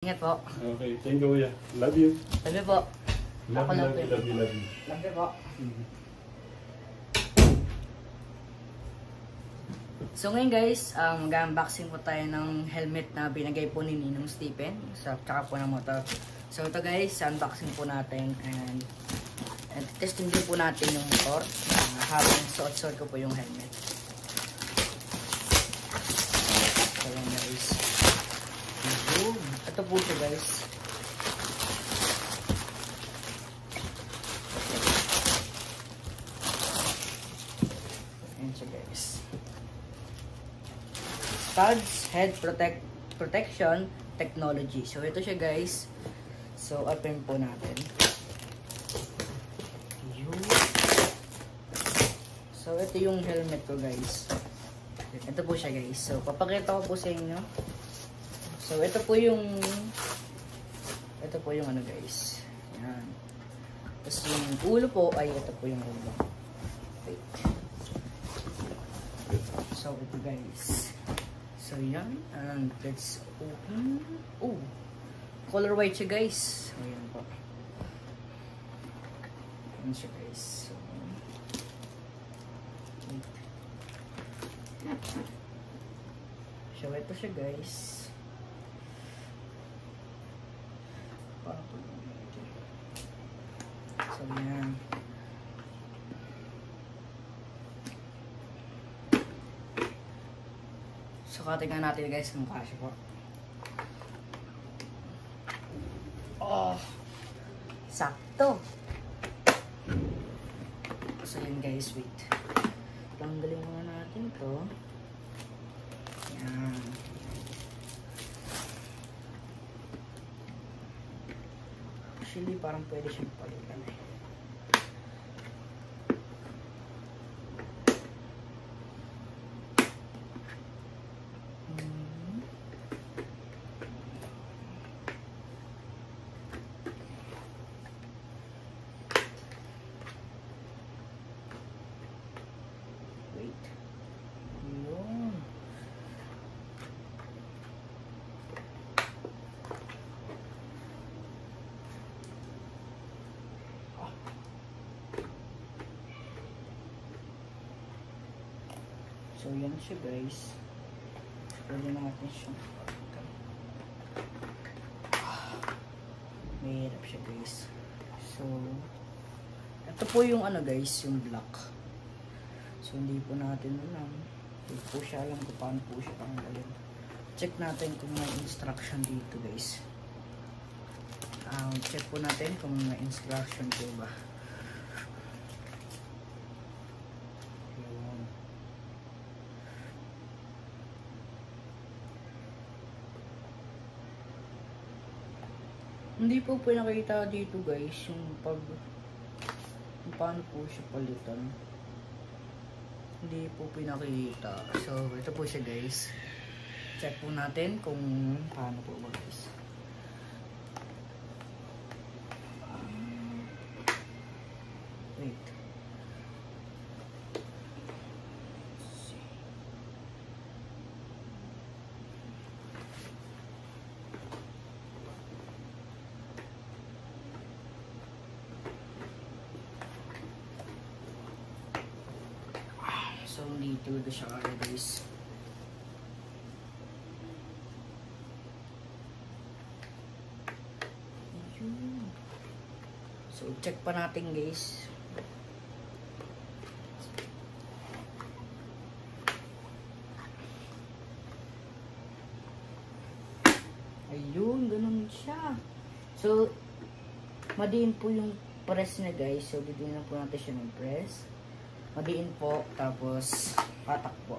Ingat po. Okay, thank you, kuya. Love you. Love you po. Love Ako you, love love you, you. love you, love you. Love you po. So ngayon guys, mag-unboxing po tayo ng helmet na binigay po ni Ninong Stephen sa tsaka po ng motor. So ito guys, unboxing po natin and testing din po natin yung motor habang suot-suot ko po yung helmet. So yan guys. Ito po siya guys. Ayan siya guys. Studs Head Protection Technology. So ito siya guys. So open po natin. So ito yung helmet ko guys. Ito po siya guys. So papakita ko po sa inyo. So ito po yung ano guys. Yan. Tapos yung ulo po ay ito po yung ulo. Wait. So ito guys. So yan, and let's open. Oh, color white siya guys. So yan po. Yan siya guys. So, so ito siya guys. So yan. Sukatin nga natin guys kung kasya po. Oh, sakto. So yun guys, wait. Tanggalin muna natin to. Yan. Actually, parang pwede siyang palitan eh. Wait. Yun. So yan siya guys. Pwede natin siyang pagkakal. Mahirap siya guys. So ito po yung ano guys, yung black. So hindi po natin alam. Hindi po siya alam kung paano po siya tanggalin. Check natin kung may instruction dito guys. Check po natin kung may instruction po ba. Hindi po pinakita dito guys yung kung paano po siya palitan. Hindi po pinakita. So ito po siya guys. Check po natin kung paano po ba guys. Wait. So, dito siya kaya guys. So, check pa natin guys. Ayun, ganun siya. So, madiin po yung press na guys. So, didiin na po natin siya ng press. Madiin po, tapos patak po.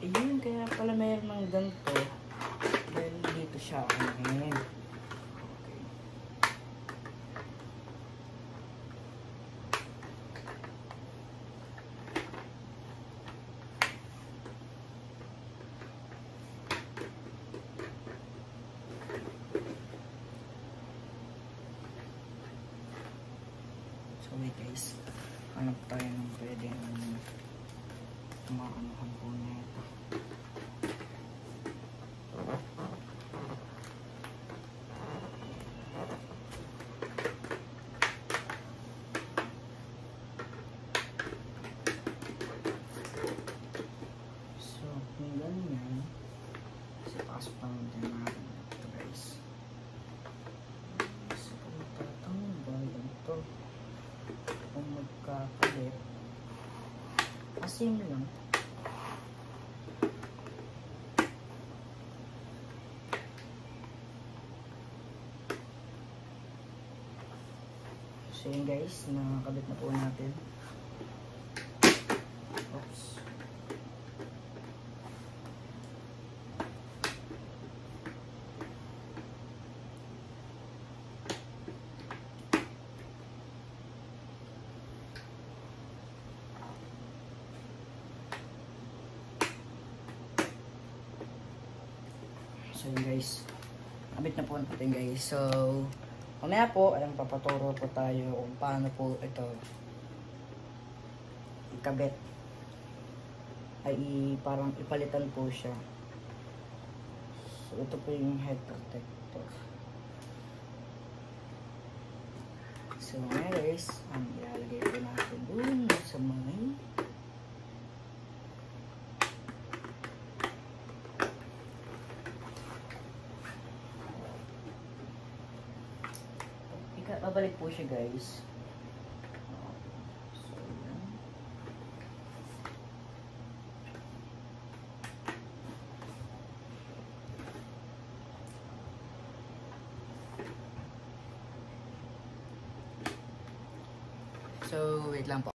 Ayun, kaya pala mayroon ng ganito. Dahil dito siya. Ayan. So wait guys, hanap tayo ng pwedeng maanuhan po na ito. So kung ganyan, kasi pasok naman din natin ito guys. So kung tatanggal ito, kung magkakalit, asin lang. So yun guys, nakakabit na po natin. Oops. So yun guys, kabit na po natin guys. So mamaya po, papaturo po tayo kung paano po ito ikabit. Ay parang ipalitan po siya. So ito po yung head protector. So mamaya guys, ilalagay po natin dun sa may babalik po siya guys. So, yan. So, wait lang po.